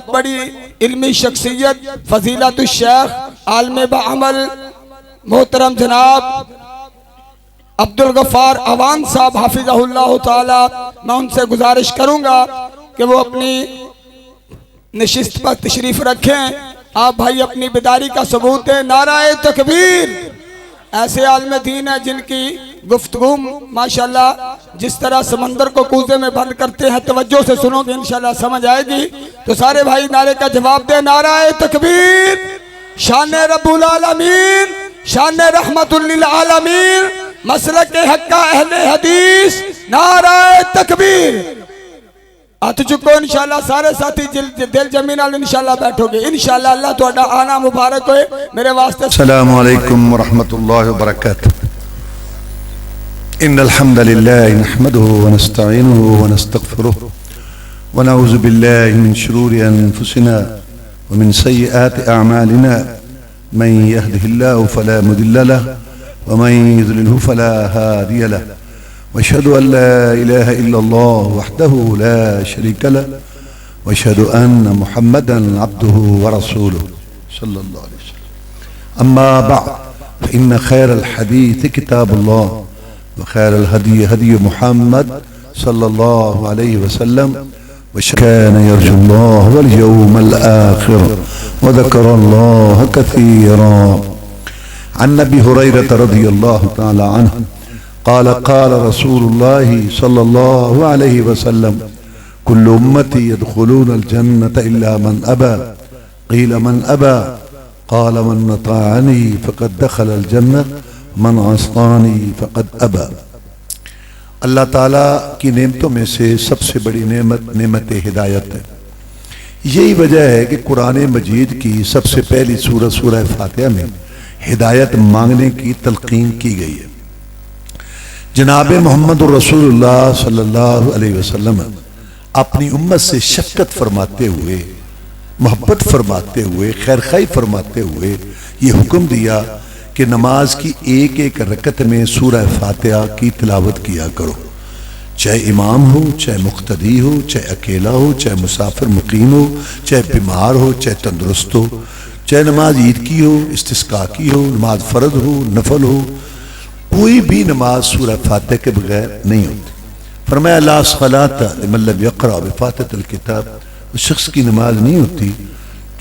بہت بڑی علمی شخصیت فضیلت الشیخ عالم بعمل محترم جناب عبدالغفار عوان صاحب حافظہ اللہ تعالی، میں ان سے گزارش کروں گا کہ وہ اپنی نشست پر تشریف رکھیں۔ آپ بھائی اپنی بیداری کا ثبوت دیں۔ نعرہ تکبیر۔ ایسے عالم دین ہیں جن کی گفتگو ماشاءاللہ جس طرح سمندر کو کوزے میں بند کرتے ہیں، توجہ سے سنو گے انشاءاللہ سمجھ آئے گی۔ تو سارے بھائی نعرے کا جواب دیں۔ نعرہ تکبیر۔ شان رب العالمین، شان رحمت للعالمین، مسلک حق اہل حدیث، نعرہ تکبیر۔ آت چکو انشاءاللہ سارے ساتھی دل جمین آل انشاءاللہ بیٹھو گے انشاءاللہ۔ اللہ تو اڈا آنا مبارک ہوئے میرے واسطے۔ السلام علیکم ورحمت اللہ وبرکاتہ۔ ان الحمد للہ نحمده ونستعینه ونستغفره ونعوذ باللہ من شرور انفسنا ومن سیئات اعمالنا، من يهده الله فلا مضل له ومن يضلله فلا هادي له، واشهد ان لا اله الا الله وحده لا شريك له، واشهد ان محمدا عبده ورسوله صلى الله عليه وسلم. اما بعد فان خير الحديث كتاب الله، وخير الهدي هدي محمد صلى الله عليه وسلم، وكان يرجو الله واليوم الآخر وذكر الله كثيرا. عن ابي هريرة رضي الله تعالى عنه قال قال رسول الله صلى الله عليه وسلم: كل امتي يدخلون الجنة الا من ابى. قيل من ابى؟ قال من اطاعني فقد دخل الجنة، من عصاني فقد ابى. اللہ تعالیٰ کی نعمتوں میں سے سب سے بڑی نعمت ہدایت ہے۔ یہی وجہ ہے کہ قرآن مجید کی سب سے پہلی سورہ فاتحہ میں ہدایت مانگنے کی تلقین کی گئی ہے۔ جناب محمد رسول اللہ صلی اللہ علیہ وسلم اپنی امت سے شفقت فرماتے ہوئے، محبت فرماتے ہوئے، خیرخواہی فرماتے ہوئے یہ حکم دیا کہ نماز کی ایک ایک رکعت میں سورہ فاتحہ کی تلاوت کیا کرو، چاہے امام ہو، چاہے مقتدی ہو، چاہے اکیلا ہو، چاہے مسافر مقیم ہو، چاہے بیمار ہو، چاہے تندرست ہو، چاہے نماز عید کی ہو، استسقاء کی ہو، نماز فرض ہو، نفل ہو، کوئی بھی نماز سورہ فاتحہ کے بغیر نہیں ہوتی۔ فرمایا لا صلاۃ لمن لم یقرأ بفاتحۃ الکتاب، اس شخص کی نماز نہیں ہوتی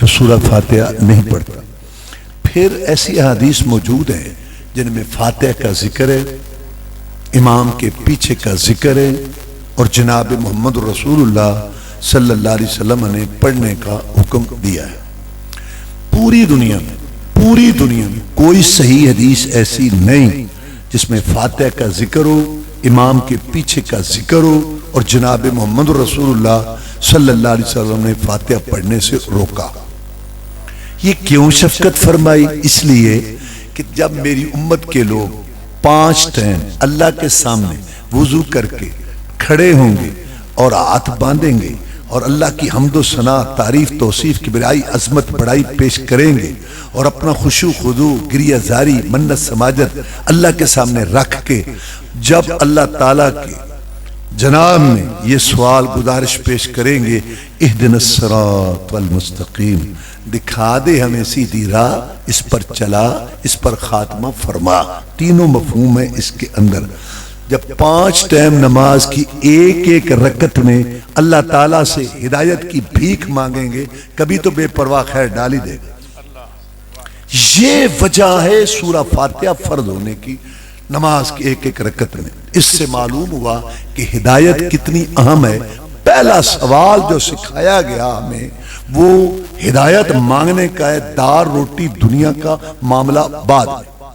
جو سورہ فاتحہ نہیں پڑھتا۔ پھر ایسی احادیث موجود ہیں جن میں فاتحہ کا ذکر ہے، امام کے پیچھے کا ذکر ہے، اور جناب محمد رسول اللہ صلی اللہ علیہ وسلم نے پڑھنے کا حکم دیا ہے۔ پوری دنیا میں کوئی صحیح حدیث ایسی نہیں جس میں فاتحہ کا ذکر ہو، امام کے پیچھے کا ذکر ہو، اور جناب محمد رسول اللہ صلی اللہ علیہ وسلم نے فاتحہ پڑھنے سے روکا۔ یہ کیوں شفقت فرمائی؟ اس لیے کہ جب میری امت کے لوگ 5 ٹائم اللہ کے سامنے وضو کر کے کھڑے ہوں گے اور ہاتھ باندھیں گے اور اللہ کی حمد و ثنا، تعریف، توصیف، کبریائی، عظمت، بڑائی پیش کریں گے، اور اپنا خشوع خضوع، گریہ زاری، منت سماجت اللہ کے سامنے رکھ کے جب اللہ تعالیٰ کے جناب میں یہ سوال گزارش پیش کریں گے، اہدنا الصراط المستقیم، دکھا دے ہمیں سیدھی راہ، اس پر چلا، اس پر خاتمہ فرما۔ تینوں مفہوم ہے اس کے اندر۔ جب 5 ٹائم نماز کی ایک ایک رکعت میں اللہ تعالیٰ سے ہدایت کی بھیک مانگیں گے، کبھی تو بے پرواہ خیر ڈال ہی دے گا۔ یہ وجہ ہے سورہ فاتحہ فرض ہونے کی نماز کی ایک ایک رکعت میں۔ اس سے معلوم ہوا کہ ہدایت کتنی اہم ہے۔ پہلا سوال جو سکھایا گیا ہمیں وہ ہدایت مانگنے کا ہے، دار روٹی دنیا کا معاملہ بعد میں۔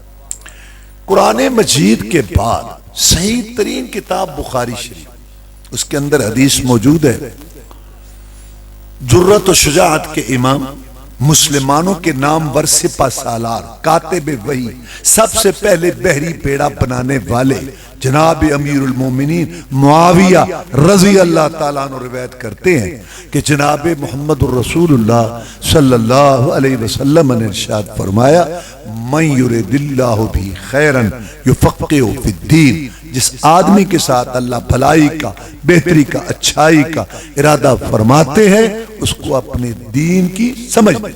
قرآن مجید کے بعد صحیح ترین کتاب بخاری شریف، اس کے اندر حدیث موجود ہے، جرأت و شجاعت کے امام، مسلمانوں کے نامور سپہ سالار، کاتب وحی، سب سے پہلے بحری بیڑا بنانے والے جناب امیر المومنین معاویہ رضی اللہ تعالیٰ عنہ روایت کرتے ہیں کہ جناب محمد الرسول اللہ صلی اللہ علیہ وسلم نے ارشاد فرمایا: من یرید اللہ بھی خیرا یفقہہ فی الدین، جس آدمی کے ساتھ اللہ بھلائی کا، بہتری کا، اچھائی کا ارادہ فرماتے ہیں اس کو اپنے دین کی سمجھ دیں۔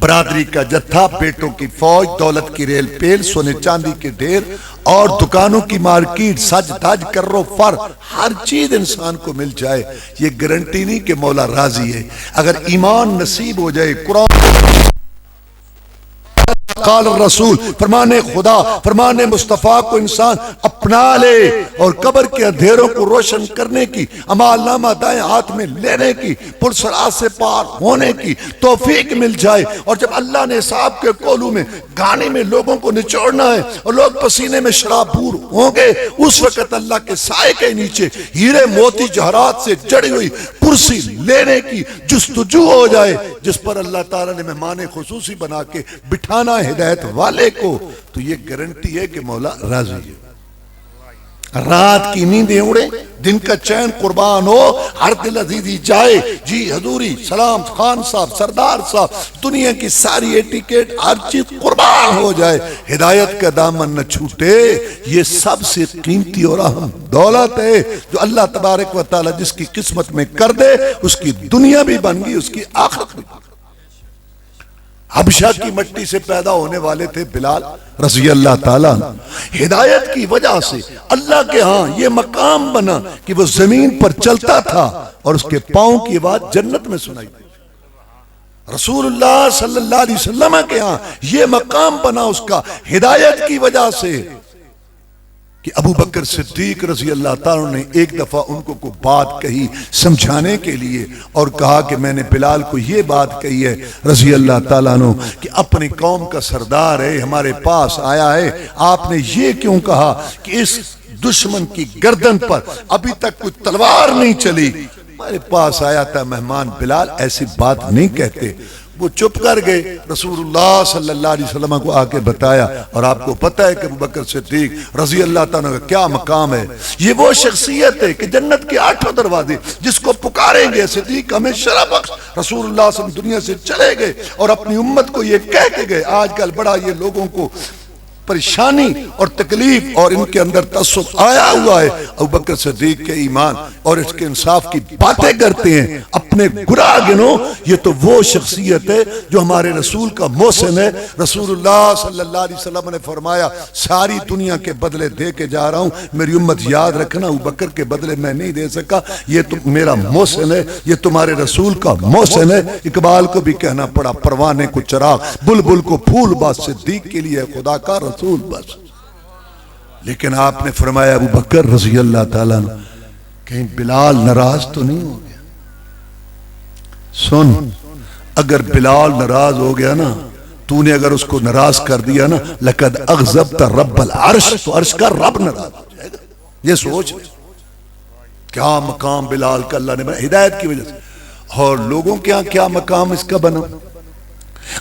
برادری کا جتھا، بیٹوں کی فوج، دولت کی ریل پیل، سونے چاندی کے ڈھیر اور دکانوں کی مارکیٹ، سج دھج کرو فر، ہر چیز انسان کو مل جائے، یہ گارنٹی نہیں کہ مولا راضی ہے۔ اگر ایمان نصیب ہو جائے، قرآن قال الرسول، فرمان خدا، فرمان مصطفیٰ کو انسان اپنا لے اور قبر کے اندھیروں کو روشن کرنے کی، اعمال نامہ دائیں ہاتھ میں لینے کی، پرسرات سے پار ہونے کی توفیق مل جائے، اور جب اللہ نے حساب کے کولو میں گانے میں لوگوں کو نچوڑنا ہے اور لوگ پسینے میں شراب بور ہوں گے، اس وقت اللہ کے سائے کے نیچے ہیرے موتی جوہرات سے جڑی ہوئی کرسی لینے کی جستجو ہو جائے، جس پر اللہ تعالیٰ نے مہمان خصوصی بنا کے بٹھانا ہے ہدایت والے کو، تو یہ گارنٹی ہے کہ مولا راضی ہے۔ رات کی نیندیں اڑے، دن کا چین قربان ہو، ہر دل عزیزی جائے، جی حضوری، سلام خان صاحب، سردار صاحب، دنیا کی ساری ایٹیکیٹ ہر چیز قربان ہو جائے، ہدایت کا دامن نہ چھوٹے۔ یہ سب سے قیمتی اور اہم دولت ہے جو اللہ تبارک و تعالی جس کی قسمت میں کر دے، اس کی دنیا بھی بن گئی، اس کی آخرت بھی بن گئی۔ حبشہ کی مٹی سے پیدا ہونے والے تھے بلال رضی اللہ تعالیٰ، ہدایت کی وجہ سے اللہ کے ہاں یہ مقام بنا کہ وہ زمین پر چلتا تھا اور اس کے پاؤں کی آواز جنت میں سنائی دی۔ رسول اللہ صلی اللہ علیہ وسلم کے ہاں یہ مقام بنا اس کا ہدایت کی وجہ سے کہ ابو بکر صدیق رضی اللہ تعالیٰ نے ایک دفعہ ان کو کوئی بات کہی سمجھانے کے لیے، اور کہا کہ میں نے بلال کو یہ بات کہی ہے رضی اللہ تعالیٰ عنہ کہ اپنی قوم کا سردار ہے، ہمارے پاس آیا ہے، آپ نے یہ کیوں کہا کہ اس دشمن کی گردن پر ابھی تک کوئی تلوار نہیں چلی، ہمارے پاس آیا تھا مہمان بلال، ایسی بات نہیں کہتے۔ وہ چپ کر گئے، رسول اللہ صلی اللہ علیہ وسلم کو آ کے بتایا، اور آپ کو پتہ ہے کہ ابو بکر صدیق رضی اللہ تعالیٰ کا کیا مقام ہے۔ یہ وہ شخصیت ہے کہ جنت کے 8 دروازے جس کو پکاریں گے، صدیق ہمیں شرف بخش، رسول اللہ صلی اللہ علیہ وسلم دنیا سے چلے گئے اور اپنی امت کو یہ کہہ کے گئے۔ آج کل بڑا یہ لوگوں کو پریشانی اور تکلیف اور ان کے اندر تعصب آیا ہوا ہے، ابو بکر صدیق کے ایمان اور اس کے انصاف کی باتیں کرتے ہیں، اپنے گناہ گنو۔ یہ تو وہ شخصیت ہے جو ہمارے رسول کا محسن ہے۔ رسول اللہ صلی اللہ علیہ وسلم نے فرمایا ساری دنیا کے بدلے دے کے جا رہا ہوں، میری امت یاد رکھنا ابو بکر کے بدلے میں نہیں دے سکا، یہ تو میرا محسن ہے، یہ تمہارے رسول کا محسن ہے۔ اقبال کو بھی کہنا پڑا پروانے کو چراغ، بلبل کو پھول، بات صدیق کے لیے خدا کا رسول بس۔ لیکن آپ نے فرمایا ابو بکر رضی اللہ تعالیٰ عنہ کہیں بلال ناراض تو نہیں ہو گیا؟ سن، اگر بلال ناراض ہو گیا نا، تو نے اگر اس کو ناراض کر دیا نا، لقد اغضبت رب العرش، تو عرش کا رب ناراض ہو جائے گا۔ یہ سوچ کیا مقام بلال کا اللہ نے بنا ہدایت کی وجہ سے، اور لوگوں کے ہاں کیا مقام اس کا بنا۔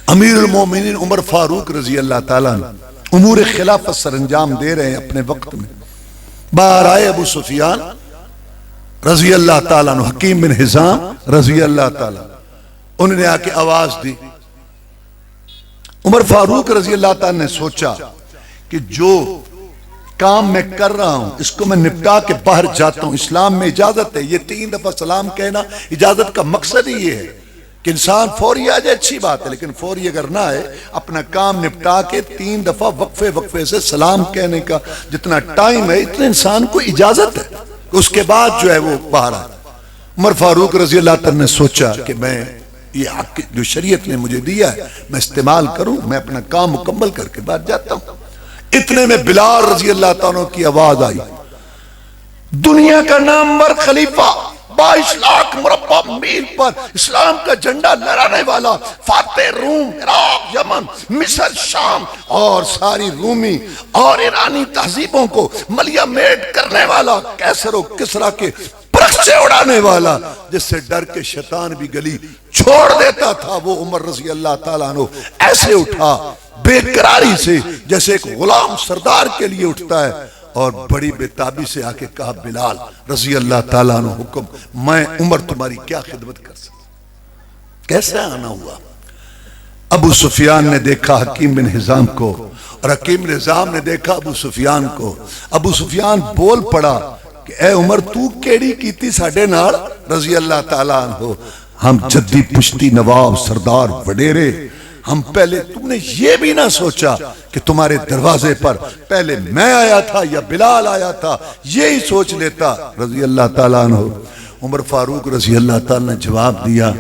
امیر المومنین عمر فاروق رضی اللہ تعالیٰ عنہ امور خلافت سر انجام دے رہے ہیں اپنے وقت میں، باہر آئے ابو سفیان رضی اللہ تعالیٰ عنہ، حکیم بن حزام رضی اللہ تعالیٰ، انہوں نے آ کے آواز دی۔ عمر فاروق رضی اللہ تعالیٰ نے سوچا کہ جو کام میں کر رہا ہوں اس کو میں نپٹا کے باہر جاتا ہوں، اسلام میں اجازت ہے، یہ 3 دفعہ سلام کہنا اجازت کا مقصد ہی یہ ہے کہ انسان فوری آ جائے، اچھی بات ہے، لیکن فوری اگر نہ آئے اپنا کام نپٹا کے 3 دفعہ وقفے سے سلام کہنے کا جتنا ٹائم ہے اتنا انسان کو اجازت ہے، اس کے بعد جو ہے وہ باہر آئے۔ عمر فاروق رضی اللہ تعالیٰ نے سوچا کہ میں یہ حق جو شریعت نے مجھے دیا ہے میں استعمال کروں، میں اپنا کام مکمل کر کے باہر جاتا ہوں۔ اتنے میں بلال رضی اللہ تعالیٰ کی آواز آئی، دنیا کا نامور خلیفہ، 22 لاکھ مربع میل پر اسلام کا جھنڈا لہرانے والا، فاتح روم، عراق، یمن، مصر، شام اور ساری رومی اور ایرانی تہذیبوں کو ملیا میٹ کرنے والا، کیسر و کسرا کے پرخچے اڑانے والا، جس سے ڈر کے شیطان بھی گلی چھوڑ دیتا تھا، وہ عمر رضی اللہ تعالیٰ عنہ ایسے اٹھا بے قراری سے جیسے ایک غلام سردار کے لیے اٹھتا ہے، اور بڑی بےتابی سے آ کے کہا بلال رضی اللہ تعالیٰ عنہ حکم، میں عمر تمہاری کیا خدمت کر سکتا؟ کیسے آنا ہوا؟ ابو سفیان نے دیکھا حکیم بن حزام کو، اور حکیم نظام نے دیکھا ابو سفیان کو. ابو سفیان بول پڑا کہ اے عمر تو کیڑی کیتی ساڈے نال؟ رضی اللہ تعالیٰ عنہ ہم جدی پشتی نواب سردار وڈیرے ہم پہلے تم نے یہ بھی نہ سوچا کہ تمہارے دروازے پر پہلے میں آیا تھا یا بلال آیا تھا, یہی سوچ لیتا. رضی اللہ تعالیٰ عنہ عمر فاروق رضی اللہ تعالیٰ نے جواب دیا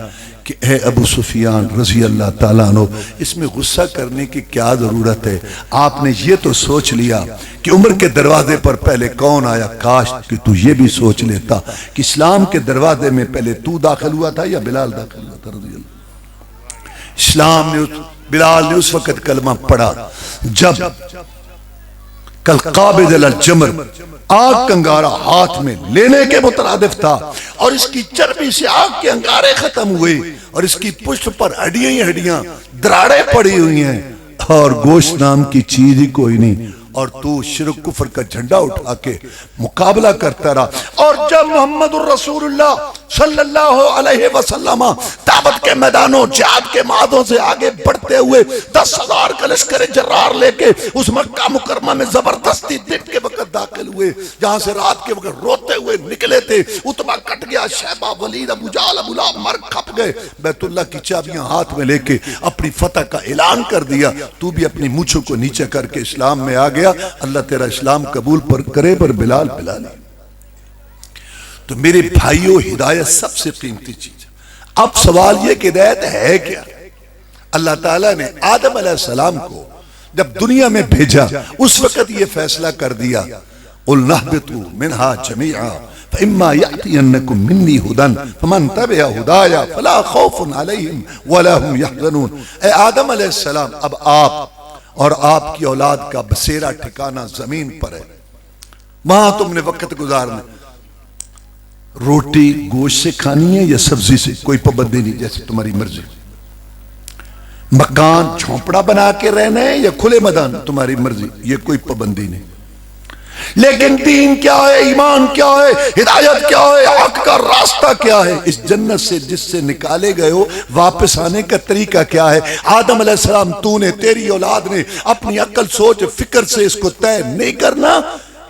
کہ اے ابو سفیان رضی اللہ تعالیٰ عنہ اس میں غصہ کرنے کی کیا ضرورت ہے؟ آپ نے یہ تو سوچ لیا کہ عمر کے دروازے پر پہلے کون آیا. کاش کہ تو یہ بھی سوچ لیتا کہ اسلام کے دروازے میں پہلے تو داخل ہوا تھا یا بلال داخل ہوا تھا. رضی اللہ اسلام نے بلال نے اس وقت کلمہ پڑھا جب کل قابض الجمر آگ کا انگارہ ہاتھ میں لینے کے مترادف تھا اور اس کی چربی سے آگ کے انگارے ختم ہوئے اور اس کی پشت پر ہڈیاں ہی ہڈیاں دراڑیں پڑی ہوئی ہیں اور گوشت نام کی چیز ہی کوئی نہیں, اور تو شرک کفر کا جھنڈا اٹھا کے مقابلہ کرتا رہا. اور جب محمد الرسول اللہ صلی اللہ علیہ وسلم دعوت کے میدانوں جہاد کے معاہدوں سے آگے بڑھتے ہوئے 10,000 کا لشکر جرار لے کے اس مکہ مکرمہ میں زبردستی دن کے وقت داخل ہوئے, جہاں سے رات کے وقت روتے ہوئے نکلے تھے. اتبا کٹ گیا, شیبہ, ولید, ابو جہل, ابو لہب مر کھپ گئے. بیت اللہ کی چابیاں ہاتھ میں لے کے اپنی فتح کا اعلان کر دیا. تو بھی اپنی مونچھوں کو نیچے کر کے اسلام میں آ گیا. اللہ تیرا اسلام قبول پر کرے پر بلال بلالی. تو میرے بھائیوں ہدایت سب سے قیمتی چیز. اب سوال یہ کہ ہدایت ہے کیا؟ اللہ تعالیٰ نے آدم علیہ السلام کو جب دنیا میں بھیجا اس وقت یہ فیصلہ کر دیا قُلْ نَهْبِطُوا مِنْهَا جَمِيعًا فَإِمَّا يَأْتِيَنَّكُمْ مِنِّي هُدًى فَمَنْ تَبِعَ هُدَايَ فَلَا خَوْفٌ عَلَيْهِمْ وَلَا هُمْ يَحْزَنُونَ. اے آدم علیہ السلام اب آپ اور آپ کی اولاد کا بسیرا ٹھکانہ زمین پر ہے, وہاں تم نے وقت گزارنا. روٹی گوشت سے کھانی ہے یا سبزی سے, کوئی پابندی نہیں, جیسے تمہاری مرضی. مکان جھونپڑا بنا کے رہنا ہے یا کھلے میدان, تمہاری مرضی, یہ کوئی پابندی نہیں. لیکن دین کیا ہے, ایمان کیا ہے, ہدایت کیا ہے, حق کا راستہ کیا ہے, اس جنت سے جس سے نکالے گئے ہو واپس آنے کا طریقہ کیا ہے؟ آدم علیہ السلام تو نے, تیری اولاد نے اپنی عقل سوچ فکر سے اس کو طے نہیں کرنا.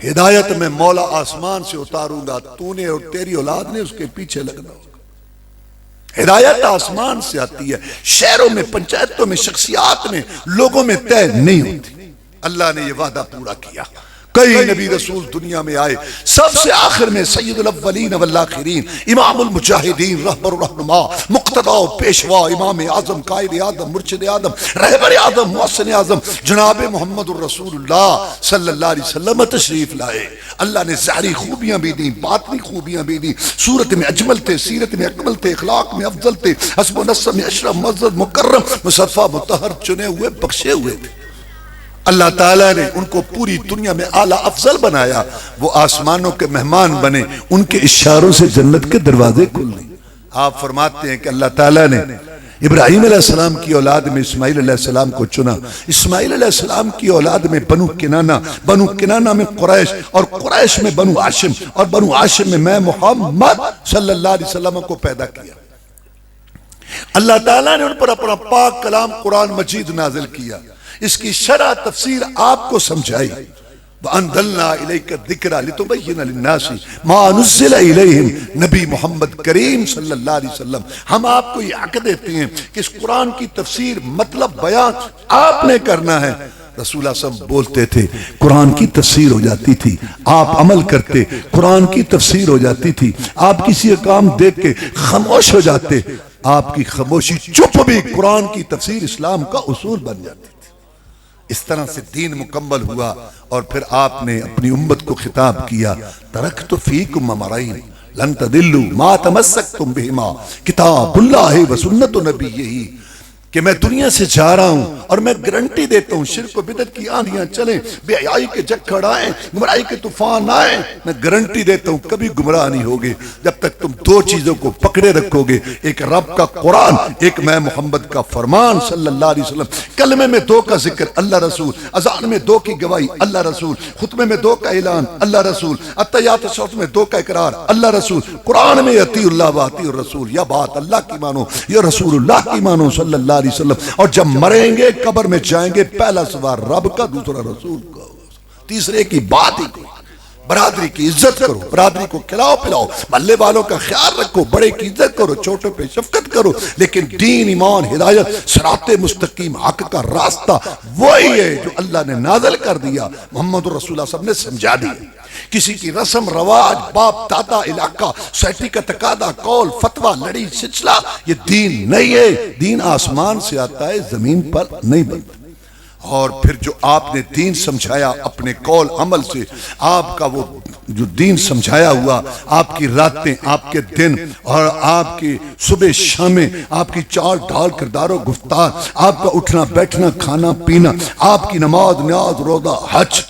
ہدایت میں مولا آسمان سے اتاروں گا, تو نے اور تیری اولاد نے اس کے پیچھے لگنا ہوگا. ہدایت آسمان سے آتی ہے, شہروں میں, پنچایتوں میں, شخصیات میں, لوگوں میں طے نہیں ہوتی. اللہ نے یہ وعدہ پورا کیا. کئی نبی رسول دنیا میں آئے, سب سے آخر میں سید الاولین والآخرین, امام المجاہدین, رہبر رہنما, مقتدی و پیشوا, امام اعظم, قائد اعظم, مرشد اعظم, رہبر اعظم, محسن اعظم جناب محمد الرسول اللہ صلی اللہ علیہ وسلم تشریف لائے. اللہ نے ظاہری خوبیاں بھی دیں, باطنی خوبیاں بھی دیں. صورت میں اجمل تھے, سیرت میں اکمل تھے, اخلاق میں افضل تھے, حسب و نسب میں اشرف, معزز, مکرم, مصطفیٰ, مطہر, چنے ہوئے, بخشے ہوئے تھے. اللہ تعالیٰ نے ان کو پوری دنیا میں اعلیٰ افضل بنایا. وہ آسمانوں کے مہمان بنے, ان کے اشاروں سے جنت کے دروازے کھلنے. آپ فرماتے ہیں کہ اللہ تعالیٰ نے ابراہیم علیہ السلام کی اولاد میں اسماعیل علیہ السلام کو چنا. اسماعیل علیہ السلام کی اولاد میں بنو کنانہ میں قریش, اور قریش میں بنو ہاشم, اور بنو ہاشم میں میں محمد صلی اللہ علیہ وسلم کو پیدا کیا. اللہ تعالیٰ نے ان پر اپنا پاک کلام قرآن مجید نازل کیا, اس کی شرح تفسیر آپ کو سمجھائی. وَأَنزَلْنَا إِلَيْكَ الذِّكْرَ لِتُبَيِّنَ لِلنَّاسِ مَا نُزِّلَ إِلَيْهِمْ. نبی محمد کریم صلی اللہ علیہ وسلم, ہم آپ کو یہ حق دیتے ہیں کہ اس قرآن کی تفسیر مطلب بیان آپ نے کرنا ہے. رسول اللہ صلی اللہ علیہ وسلم بولتے تھے, قرآن کی تفسیر ہو جاتی تھی, آپ عمل کرتے, قرآن کی تفسیر ہو جاتی تھی, آپ کسی کام دیکھ کے خاموش ہو جاتے, آپ کی خاموشی چپ بھی قرآن کی تفسیر اسلام کا اصول بن جاتی. اس طرح سے دین مکمل ہوا. اور پھر آپ نے اپنی امت کو خطاب کیا, ترکت فیکم امرین لن تدلوا ما تمسکتم بہما کتاب اللہ و سنت نبیہ. کہ میں دنیا سے جا رہا ہوں اور میں گارنٹی دیتا ہوں شرک و بدعت کی آندھیاں چلیں, بے حیائی کے جھکڑ آئیں, گمراہی کے طوفان آئیں, میں گارنٹی دیتا ہوں کبھی گمراہ نہیں ہوگے جب تک تم دو چیزوں کو پکڑے رکھو گے, ایک رب کا قرآن, ایک میں محمد کا فرمان صلی اللہ علیہ وسلم. کلمے میں دو کا ذکر اللہ رسول, اذان میں دو کی گواہی اللہ رسول, خطبے میں دو کا اعلان اللہ رسول, اتحیات الصلاۃ میں دو کا اقرار اللہ رسول, قرآن میں اطیعوا اللہ و اطیعوا الرسول, یا بات اللہ کی مانو یا رسول اللہ کی مانو صلی اللہ علیہ وسلم، اور جب مریں گے قبر میں جائیں گے پہلا سوال رب کا، دوسرا رسول کا، تیسرے کی بات ہی کوئی۔ برادری کی عزت کرو، برادری کو کھلاؤ پلاؤ، محلے والوں کا خیال رکھو، بڑے کی عزت کرو، چھوٹوں پہ شفقت کرو، لیکن دین، ایمان، ہدایت، صراط مستقیم، حق کا راستہ وہی ہے جو اللہ نے نازل کر دیا، محمد رسول اللہ صلی اللہ علیہ وسلم نے سمجھا دیا۔ کسی کی رسم رواج، باپ دادا، علاقہ، سوسائٹی کا تقاضا، قول، فتویٰ، لڑی سلسلہ، یہ دین نہیں ہے۔ دین آسمان سے آتا ہے، زمین پر نہیں بنتا۔ اور پھر جو آپ نے دین سمجھایا اپنے قول عمل سے، آپ کا وہ جو دین سمجھایا ہوا، آپ کی راتیں، آپ کے دن، اور آپ کی صبح شامیں، آپ کی چال ڈھال کردار و گفتار، آپ کا اٹھنا بیٹھنا کھانا پینا، آپ کی نماز نیاز روزہ حج،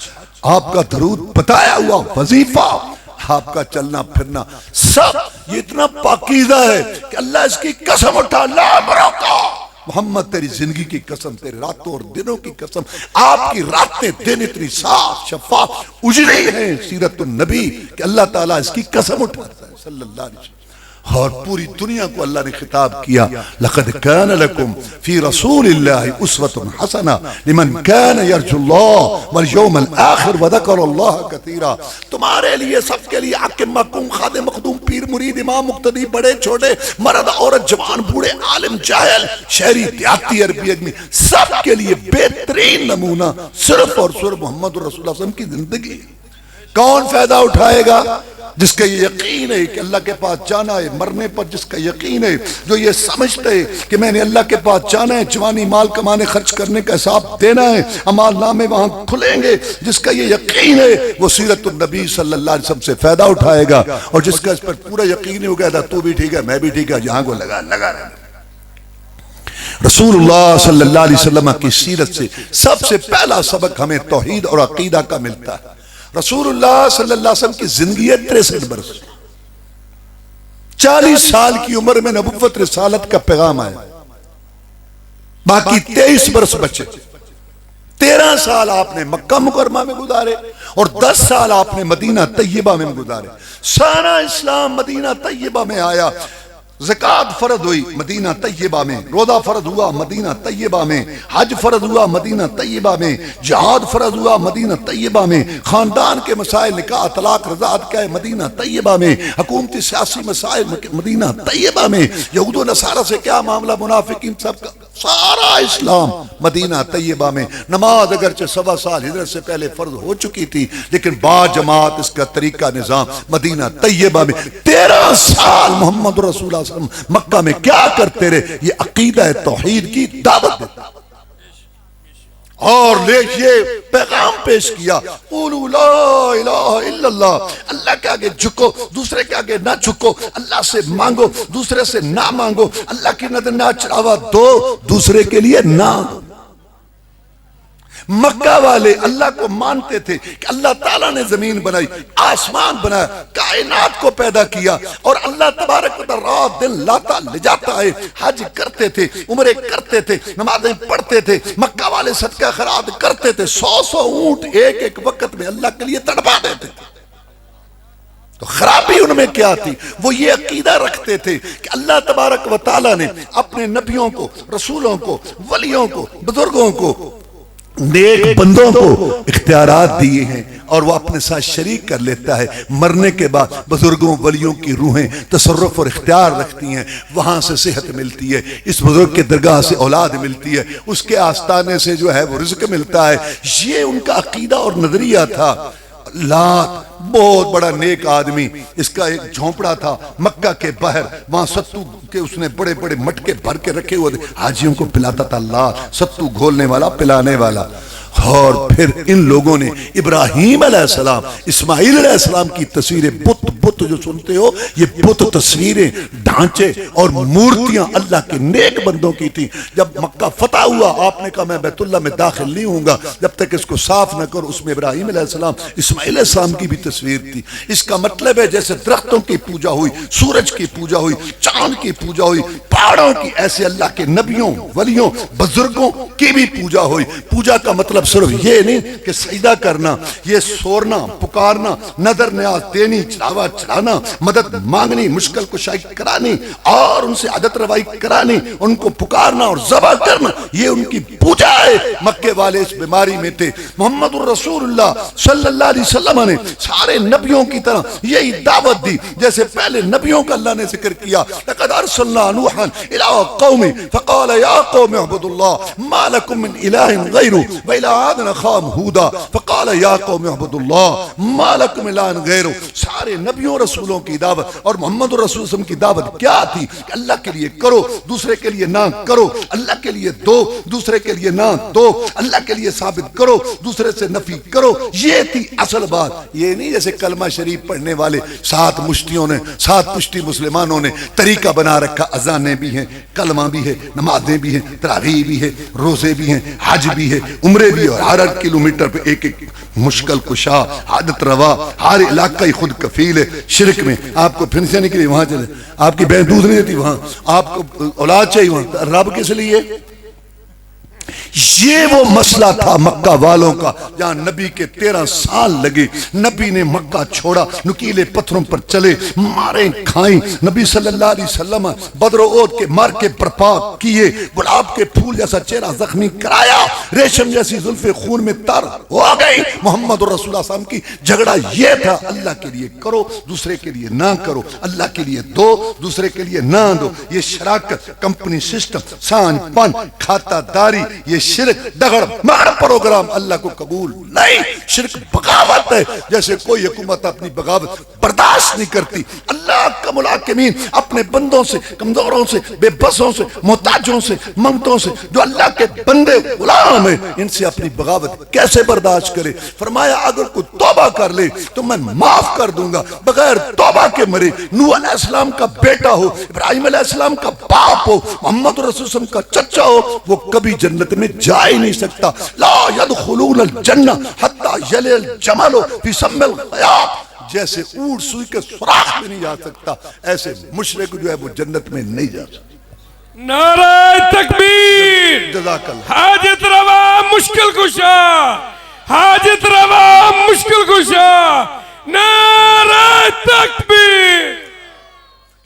آپ کا درود بتایا ہوا وظیفہ، آپ کا چلنا پھرنا، سب یہ اتنا پاکیزہ ہے کہ اللہ اس کی قسم اٹھا، لا برکا محمد تیری زندگی کی قسم، تیرے راتوں اور دنوں کی قسم، آپ کی راتیں دن اتنی صاف شفاف اجڑی ہیں سیرت النبی کہ اللہ تعالیٰ اس کی قسم اٹھاتا ہے صلی اللہ علیہ وسلم۔ اور پوری دنیا کو اللہ نے خطاب کیا، لقد کان لکم فی رسول اللہ اسوۃ حسنہ لمن کان یرجو اللہ والیوم الآخر وذکر اللہ کثیرا۔ تمہارے لیے، سب کے لیے، حاکم محکوم، خادم مخدوم، پیر مرید، امام مقتدی، بڑے چھوٹے، مرد عورت، جوان بوڑھے، عالم جاہل، شہری دیہاتی، عربی اجمی، سب کے لیے بہترین نمونہ صرف اور صرف محمد رسول اللہ صلی اللہ علیہ وسلم کی زندگی ہے۔ کون فائدہ اٹھائے گا؟ جس کا یہ یقین ہے کہ اللہ کے پاس جانا ہے، مرنے پر جس کا یقین ہے، جو یہ سمجھتے ہے کہ میں نے اللہ کے پاس جانا ہے، جوانی مال کمانے خرچ کرنے کا حساب دینا ہے، اعمال نامے وہاں کھلیں گے، جس کا یہ یقین ہے وہ سیرت النبی صلی اللہ علیہ وسلم سے فائدہ اٹھائے گا، اور جس کا اس پر پورا یقین ہو گیا تھا تو بھی ٹھیک ہے میں بھی ٹھیک ہے، جہاں کو لگا رہا۔ رسول اللہ صلی اللہ علیہ وسلم کی سیرت سے سب سے پہلا سبق ہمیں توحید اور عقیدہ کا ملتا ہے۔ رسول اللہ صلی اللہ علیہ وسلم کی زندگی ہے 63 برس، 40 سال کی عمر میں نبوت رسالت کا پیغام آیا، باقی 23 برس بچے۔ 13 سال آپ نے مکہ مکرمہ میں گزارے اور 10 سال آپ نے مدینہ طیبہ میں گزارے۔ سارا اسلام مدینہ طیبہ میں آیا، زکوٰۃ فرض ہوئی مدینہ طیبہ میں، روزہ فرض ہوا مدینہ طیبہ میں، حج فرض ہوا مدینہ طیبہ میں، جہاد فرض ہوا مدینہ طیبہ میں، خاندان کے مسائل، نکاح طلاق رضاعت کا ہے مدینہ طیبہ میں، حکومتی سیاسی مسائل مدینہ طیبہ میں، یہود و نصارہ سے کیا معاملہ، منافقین، سب کا سارا اسلام مدینہ طیبہ میں۔ نماز اگرچہ 1.25 سال ہجرت سے پہلے فرض ہو چکی تھی، لیکن با جماعت اس کا طریقہ نظام مدینہ طیبہ میں 13 سال محمد رسول اللہ صلی اللہ علیہ وسلم مکہ میں کیا کرتے رہے؟ یہ عقیدہ توحید کی دعوت دیتا اور یہ پیغام پیش کیا، قولوا لا الہ الا اللہ، اللہ کے آگے جھکو، دوسرے کے آگے نہ جھکو، اللہ سے مانگو، دوسرے سے نہ مانگو، اللہ کی نظر نہ چڑھاوا دو، دوسرے کے لیے نہ دو۔ مکہ والے اللہ کو مانتے تھے کہ اللہ تعالیٰ نے زمین بنائی، آسمان بنایا، کائنات کو پیدا کیا، اور اللہ تبارک و تعالیٰ رات دن لاتا لے جاتا ہے۔ حج کرتے تھے، عمرے کرتے تھے، نمازیں پڑھتے تھے، مکہ والے صدقہ خیرات کرتے تھے، 100 اونٹ ایک وقت میں اللہ کے لیے تڑپا دیتے تھے۔ تو خرابی ان میں کیا تھی؟ وہ یہ عقیدہ رکھتے تھے کہ اللہ تبارک و تعالیٰ نے اپنے نبیوں کو، رسولوں کو، ولیوں کو، بزرگوں کو، نیک بندوں کو اختیارات دیے ہیں اور وہ اپنے ساتھ شریک کر لیتا ہے۔ مرنے کے بعد بزرگوں ولیوں کی روحیں تصرف اور اختیار رکھتی ہیں، وہاں سے صحت ملتی ہے، اس بزرگ کے درگاہ سے اولاد ملتی ہے، اس کے آستانے سے جو ہے وہ رزق ملتا ہے۔ یہ ان کا عقیدہ اور نظریہ تھا۔ لات بہت بڑا نیک آدمی، اس کا ایک جھونپڑا تھا مکہ کے باہر، وہاں ستو کے اس نے بڑے بڑے مٹکے بھر کے رکھے ہوئے تھے، حاجیوں کو پلاتا تھا لات، ستو گھولنے والا، پلانے والا۔ اور پھر ان لوگوں نے ابراہیم علیہ السلام، اسماعیل علیہ السلام کی تصویریں، بت جو سنتے ہو یہ بت تصویریں، ڈھانچے اور مورتیاں اللہ کے نیک بندوں کی تھی۔ جب مکہ فتح ہوا آپ نے کہا میں بیت اللہ میں داخل نہیں ہوں گا جب تک اس کو صاف نہ کرو۔ اس میں ابراہیم علیہ السلام، اسماعیل علیہ السلام کی بھی تصویر تھی۔ اس کا مطلب ہے جیسے درختوں کی پوجا ہوئی، سورج کی پوجا ہوئی، چاند کی پوجا ہوئی، پہاڑوں کی، ایسے اللہ کے نبیوں ولیوں بزرگوں کی بھی پوجا ہوئی۔ پوجا کا مطلب صرف یہ نہیں کہ سجدہ کرنا، یہ سورنا، پکارنا، نظر نیاز دینی، چڑھاوا چڑھانا، مدد مانگنی، مشکل کشائی کرانی اور ان سے عادت روائی کرانی، ان کو پکارنا اور ذبح ذبح کرنا، یہ ان کی پوجا ہے۔ مکے والے اس بیماری میں تھے۔ محمد الرسول اللہ صلی اللہ علیہ وسلم نے سارے نبیوں کی طرح یہی دعوت دی جیسے پہلے نبیوں کا اللہ نے ذکر کیا۔ لقد ارسلنا نوحا الى قومه فقال يا قوم اعبدوا الله ما لكم من اله غيره والى عاد اخاهم هودا فقال يا قوم اعبدوا الله ما لكم من اله غيره۔ سارے نبیوں رسولوں کی دعوت اور محمد الرسول صلی اللہ علیہ وسلم کی دعوت کیا تھی کہ اللہ کے لیے کرو، دوسرے کے لیے نہ کرو، اللہ کے لیے دو، دوسرے کے لیے نہ دو، اللہ کے لیے ثابت کرو، دوسرے سے نفی کرو۔ یہ تھی اصل بات۔ یہ نہیں جیسے کلمہ شریف پڑھنے والے 7 مشتیوں نے، 7 پشتی مسلمانوں نے طریقہ بنا رکھا، اذانیں بھی ہیں، کلمہ بھی ہے، نمازیں بھی ہیں، تراویح بھی ہے، روزے بھی ہیں، حج بھی ہے، عمرے بھی ہے، اور ہر 8 کلومیٹر پہ ایک ایک مشکل کشا، عادت روا، ہر علاقہ ہی خود کفیل ہے۔ شرک میں آپ کو پھر سے نکلی وہاں چلے، آپ کی بہن دودھ نہیں دیتی وہاں، آپ کو اولاد چاہیے وہاں، رب کس لیے؟ یہ وہ مسئلہ تھا مکہ والوں کا جہاں نبی کے 13 سال لگے۔ نبی نے مکہ چھوڑا، نکیلے پتھروں پر چلے، ماریں کھائیں۔ نبی صلی اللہ علیہ وسلم بدر و احد کے مار کے برپا کیے، گلاب کے پھول جیسا چہرہ زخمی کرایا، ریشم جیسی زلفیں خون میں تر ہو گئی۔ محمد رسول اللہ صلی اللہ علیہ وسلم کی جھگڑا یہ تھا، اللہ کے لیے کرو، دوسرے کے لیے نہ کرو، اللہ کے لیے دو، دوسرے کے لیے نہ دو۔ یہ شراکت، کمپنی سسٹم، سانج پن، کھاتا داری، یہ شرک دگڑ مار پروگرام اللہ کو قبول نہیں۔ شرک بغاوت ہے، جیسے کوئی حکومت اپنی بغاوت برداشت نہیں کرتی۔ اللہ کا ملاکمین اپنے بندوں سے، کمزوروں سے، بے بسوں سے، محتاجوں سے، منگتوں سے، جو اللہ کے بندے غلام ہیں، ان سے اپنی بغاوت کیسے برداشت کرے؟ فرمایا اگر کوئی توبہ کر لے تو میں معاف کر دوں گا۔ بغیر توبہ کے مرے، نوح علیہ السلام کا بیٹا ہو، ابراہیم علیہ السلام کا باپ ہو، محمد رسول اللہ کا چچا ہو، وہ کبھی جنت میں جا ہی نہیں سکتا۔ لا يدخلون الجنہ حتی یلج الجمل فی سم الخیاط، جیسے اونٹ سوئی کے سوراخ میں نہیں جا سکتا، ایسے مشرک جو ہے وہ جنت میں نہیں جا سکتا۔ نعرہ تکبیر، جزاک اللہ۔ حاجت روا مشکل کشا، حاجت روا مشکل کشا، نعرہ تکبیر۔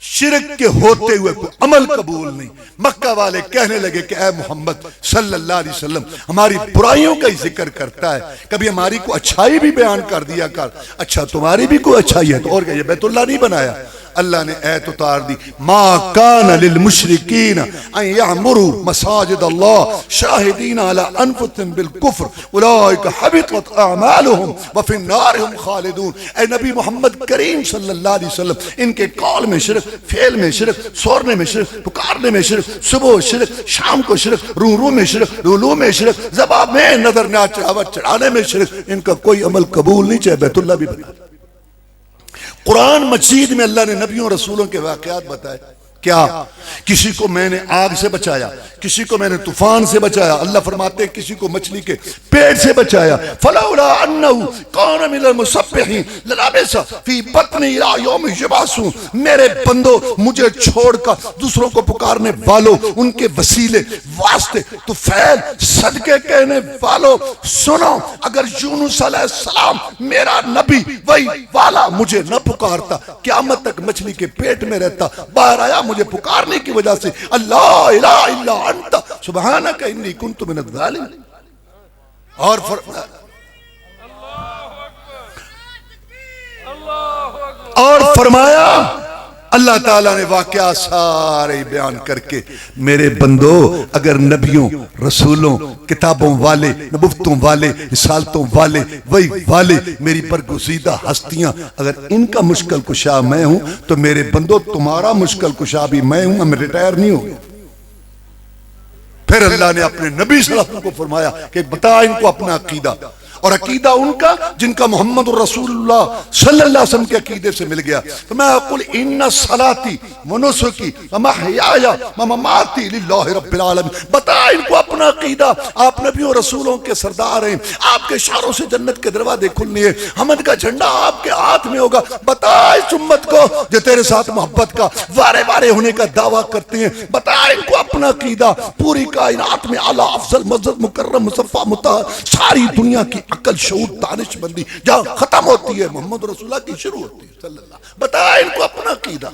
شرک کے ہوتے ہوئے کوئی عمل قبول نہیں۔ مکہ والے کہنے لگے کہ اے محمد صلی اللہ علیہ وسلم ہماری برائیوں کا ہی ذکر کرتا ہے، کبھی ہماری کو اچھائی بھی بیان کر دیا کر۔ اچھا تمہاری بھی کوئی اچھائی ہے تو اور کیا، یہ بیت اللہ نہیں بنایا؟ اللہ نے ایت اتار دی، ما کان للمشرکین ان یعمروا مساجد اللہ شاہدین علی انفسہم بالکفر اولئک حبطت اعمالہم وفی النار ہم خالدون۔ اے نبی محمد کریم صلی اللہ علیہ وسلم، ان کے قول میں شرک، فعل میں شرک، سورنے میں شرک، پکارنے میں شرک، صبح شرک، شام کو شرک، رو میں شرک، رولو میں شرک، ذبح میں نظر نہ چڑھاوت چڑھانے میں شرک، ان کا کوئی عمل قبول نہیں، چاہے بیت اللہ بھی بنا۔ قرآن مجید میں اللہ نے نبیوں رسولوں کے واقعات بتائے۔ کیا؟ کسی کو میں نے آگ سے بچایا، کسی کو میں نے طوفان سے بچایا، اللہ فرماتے ہیں کسی کو مچھلی کے پیٹ سے بچایا۔ فلولا انہ کان من المسبحین للبث فی بطن الی یوم یبعثون۔ میرے بندو، مجھے چھوڑ کر دوسروں کو پکارنے والوں، ان کے وسیلے واسطے تو فعل صدقے کہنے والوں، سنو، اگر یونس علیہ السلام میرا نبی وہی والا مجھے نہ پکارتا، قیامت تک مچھلی کے پیٹ میں رہتا، باہر آیا مجھے پکارنے کی وجہ سے، اللہ الہ الا انت سبحانک انی کنت من الظالمین۔ اور فرمایا اللہ تعالیٰ نے واقعات سارے بیان کر کے، میرے بندو اگر نبیوں، رسولوں، کتابوں والے، نبوتوں والے، رسالتوں والے، وہی والے، میری برگزیدہ ہستیاں، اگر ان کا مشکل کشا میں ہوں تو میرے بندو تمہارا مشکل کشا بھی میں ہوں، میں ریٹائر نہیں ہوں گا۔ پھر اللہ نے اپنے نبی صلی اللہ علیہ وسلم کو فرمایا کہ بتا ان کو اپنا عقیدہ، اور عقیدہ ان کا جن کا محمد رسول اللہ صلی اللہ علیہ وسلم کے عقیدے سے مل گیا۔ تو میں اقول ان صلاتی ونسکی ومحیای ومماتی للہ رب العالمین۔ بتا ان کو اپنا عقیدہ، آپ نبیوں رسولوں کے سردار ہیں، آپ کے اشاروں سے جنت کے دروازے کھلنے ہیں، حمد کا جھنڈا آپ کے ہاتھ میں ہوگا۔ بتا اس امت کو جو تیرے ساتھ محبت کا وارے وارے ہونے کا دعویٰ کرتے ہیں، بتا ان کو اپنا عقیدہ۔ پوری کائنات میں اعلیٰ افضل مزد مکرم مصفہ مطہر، ساری دنیا کی عقل شعور دانش مندی جہاں ختم ہوتی ہے محمد رسول اللہ کی شروع ہوتی ہے صلی اللہ۔ بتا ان کو اپنا عقیدہ۔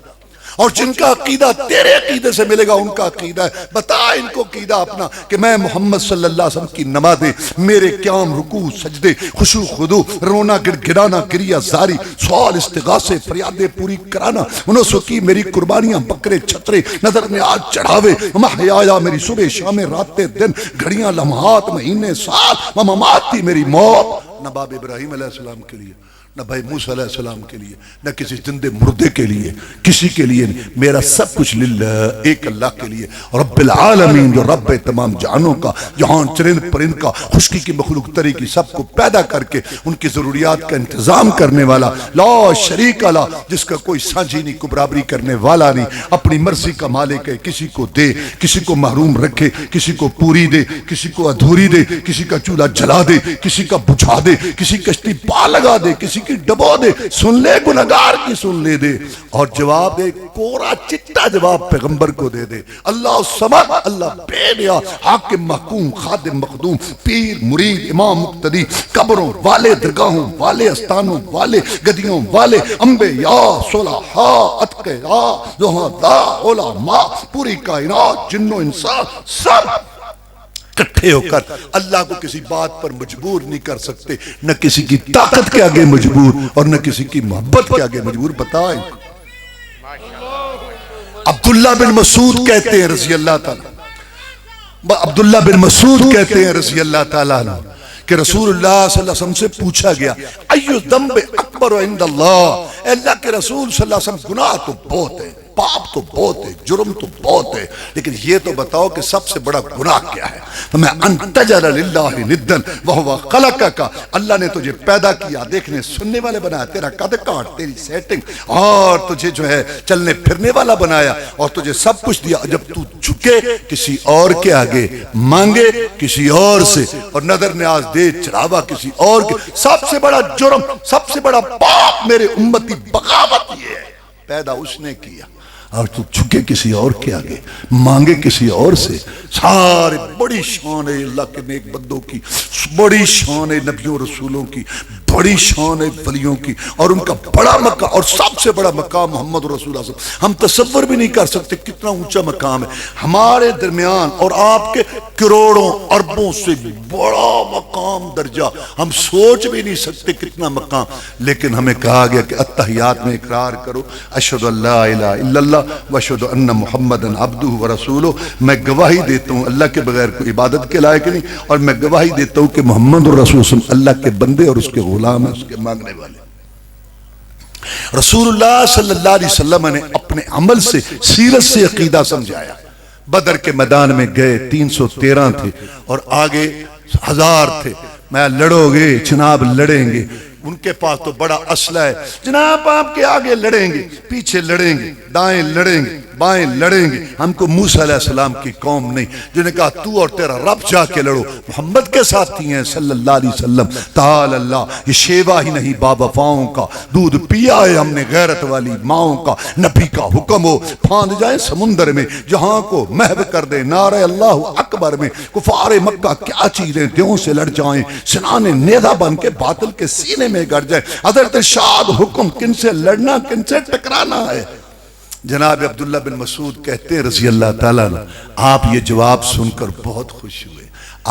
اور جن کا عقیدہ تیرے عقیدے سے ملے گا ان کا عقیدہ ہے. بتا ان کو عقیدہ اپنا کہ میں محمد صلی اللہ علیہ وسلم کی نمازیں، میرے قیام، رکوع، سجدے، خشوع خضوع، رونا گڑ گڑانا، گریہ زاری، سوال استغاثے، فریادیں پوری کرانا، منسوکی میری قربانیاں، بکرے چھترے، نظر میں آج چڑھاوے، محیایا میری صبح شام راتیں دن، گھڑیاں لمحات مہینے سال، مماتی میری موت. نہ باب ابراہیم علیہ السلام کے لیے، نہ بھائی موسیٰ علیہ السلام کے لیے، نہ کسی زندے مردے کے لیے، کسی کے لیے نہیں. میرا سب کچھ للہ، ایک اللہ کے لیے، رب العالمین، جو رب تمام جہانوں کا، جہان چرند پرند کا، خشکی کی مخلوق تری کی، سب کو پیدا کر کے ان کی ضروریات کا انتظام کرنے والا، لا شریک اللہ، جس کا کوئی سانجھی نہیں، کو برابری کرنے والا نہیں، اپنی مرضی کا مالک ہے. کسی کو دے، کسی کو محروم رکھے، کسی کو پوری دے، کسی کو ادھوری دے، کسی کا چولہا جلا دے، کسی کا بجھا دے، کسی کشتی پا لگا دے، کسی کی ڈبو دے، سن لے گنہگار کی سن لے دے، اور جواب دے، کورا چٹا جواب پیغمبر کو دے دے. اللہ سمد، اللہ بے نیا، حاکم محکوم، خادم مخدوم، پیر مرید، امام مقتدی، قبروں والے، درگاہوں والے، استانوں والے، گدیوں والے، انبیاء، صلحاء، اتقیاء، زہداء، علماء، پوری کائنات، جن و انسان، سب کٹھے ہو کر اللہ کو کسی بات پر مجبور نہیں کر سکتے، نہ کسی کی طاقت کے آگے مجبور اور نہ کسی کی محبت کے آگے مجبور. بتائیں. عبداللہ بن مسعود کہتے ہیں رضی اللہ تعالیٰ، عبداللہ بن مسعود کہتے ہیں رضی اللہ تعالیٰ عنہ کہ رسول اللہ صلی اللہ علیہ وسلم سے پوچھا گیا، ایو ذنب اکبر عند اللہ، اے اللہ کے رسول صلی اللہ علیہ وسلم، گناہ تو بہت ہے، پاپ تو بہت ہے، جرم تو بہت ہے، لیکن یہ تو بتاؤ کہ سب سے بڑا گناہ کیا ہے؟ میں ان تجعل للہ ندًا وہو خلقک، اللہ نے تجھے پیدا کیا، دیکھنے سننے والے بنایا، تیرا قد کاٹ، تیری سیٹنگ، اور تجھے جو ہے چلنے پھرنے والا بنایا، اور تجھے سب کچھ دیا. جب تو جھکے کسی اور کے آگے، مانگے کسی اور سے، اور نظر نیاز دے چڑھاوا کسی اور کے، سب سے بڑا جرم، سب سے بڑا پاپ میرے امتی بغاوت یہ ہے. پیدا اس نے کیا اور تو جھکے کسی اور کے آگے، مانگے کسی اور سے. سارے بڑی شان ہے اللہ کے نیک بندوں کی، بڑی شان ہے نبیوں رسولوں کی، بڑی شان ہے ولیوں کی، اور ان کا بڑا مقام، اور سب سے بڑا مقام محمد رسول اللہ صلی اللہ علیہ وسلم. ہم تصور بھی نہیں کر سکتے کتنا اونچا مقام ہے ہمارے درمیان، اور آپ کے کروڑوں اربوں سے بڑا مقام درجہ، ہم سوچ بھی نہیں سکتے کتنا مقام. لیکن ہمیں کہا گیا کہ التحیات میں اقرار کرو، اشہد ان لا الہ الا اللہ واشہد ان محمدًا عبدہ ورسولہ. میں گواہی دیتا ہوں اللہ کے بغیر کوئی عبادت کے لائق نہیں، اور میں گواہی دیتا ہوں کہ محمد الرسول صلی اللہ کے بندے اور اس کے غلام ہیں، اس کے مانگنے والے. رسول اللہ صلی اللہ علیہ وسلم نے اپنے عمل سے، سیرت سے عقیدہ سمجھایا. بدر کے میدان میں گئے 313 تھے اور آگے 1000 تھے. میں لڑو گے جناب، لڑیں گے، ان کے پاس تو بڑا اسلحہ ہے، جناب آپ کے آگے لڑیں گے، پیچھے لڑیں گے، دائیں لڑیں گے، بائیں لڑیں گے. ہم کو موسیٰ علیہ السلام کی قوم نہیں، جنہوں نے کہا تو اور تیرا رب جا کے لڑو. محمد کے ساتھی ہیں صلی اللہ علیہ وسلم. تعالی اللہ، یہ شیوا ہی نہیں با وفاؤں کا، دودھ پیا ہے ہم نے غیرت والی ماؤں کا. نبی کا حکم ہو پھاند جائیں سمندر میں، جہاں کو محو کر دے نعرہ اللہ اکبر میں. کفار مکہ کیا چیزیں دیوں سے لڑ جائیں، سنانے نیزہ بن کے باطل کے سینے میں گڑ جائیں. حضرت ارشاد حکم، کن سے لڑنا کن سے ٹکرانا ہے. جناب عبداللہ بن مسعود کہتے ہیں رضی اللہ تعالیٰ عنہ، آپ یہ جواب سن کر بہت خوش ہوئے.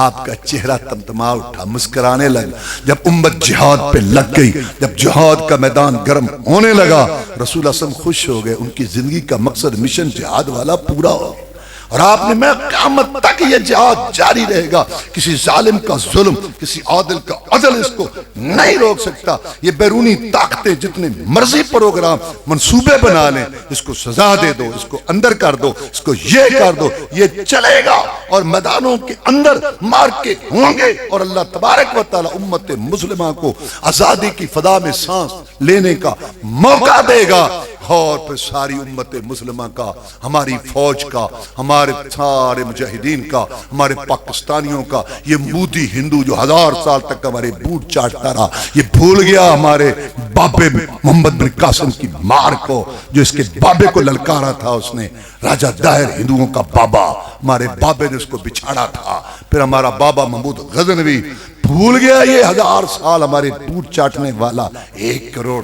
آپ کا چہرہ تمتما اٹھا، مسکرانے لگا. جب امت جہاد پہ لگ گئی، جب جہاد کا میدان گرم ہونے لگا، رسول اللہ صلی اللہ علیہ وسلم خوش ہو گئے. ان کی زندگی کا مقصد مشن جہاد والا پورا ہو گیا. اور آپ نے، میں قیامت تک یہ جہاد جاری رہے گا، کسی ظالم کا ظلم، کسی عادل کا عدل اس کو نہیں روک سکتا. یہ بیرونی طاقتیں جتنے مرضی پروگرام منصوبے بنا لیں، اس کو سزا دے دو، اس کو اندر کر دو، اس کو یہ کر دو، یہ چلے گا. اور میدانوں کے اندر مار کے ہوں گے، اور اللہ تبارک و تعالی امت مسلمہ کو آزادی کی فضا میں سانس لینے کا موقع دے گا. اور پھر ساری امت مسلمہ کا، ہماری فوج کا، ہمارے سارے مجاہدین کا، ہمارے پاکستانیوں کا، یہ مودی ہندو جو 1000 سال تک ہمارے بوٹ چاٹتا رہا، یہ بھول گیا ہمارے بابے محمد بن قاسم کی مار کو، جو اس کے بابے کو للکارا تھا. اس نے راجہ داہر ہندوؤں کا بابا، ہمارے بابے نے اس کو بچھاڑا تھا. پھر ہمارا بابا محمود غزنوی بھول گیا یہ 1000 سال ہمارے بوٹ چاٹنے والا 1 کروڑ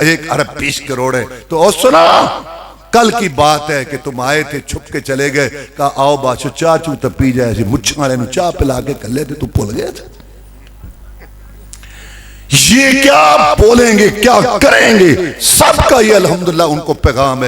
1 ارب 20 کروڑ ہے. تو سنا کل کی بات ہے کہ تم آئے تھے چھپ کے چلے گئے, کہا آؤ بادشاہ چاہ چوتا پی جائے, ایسی مچھوں والے نو چاہ پلا کے کلے تھے, تو بھول گئے تھے. یہ کیا بولیں گے, کیا کریں گے, سب کا یہ الحمدللہ ان کو پیغام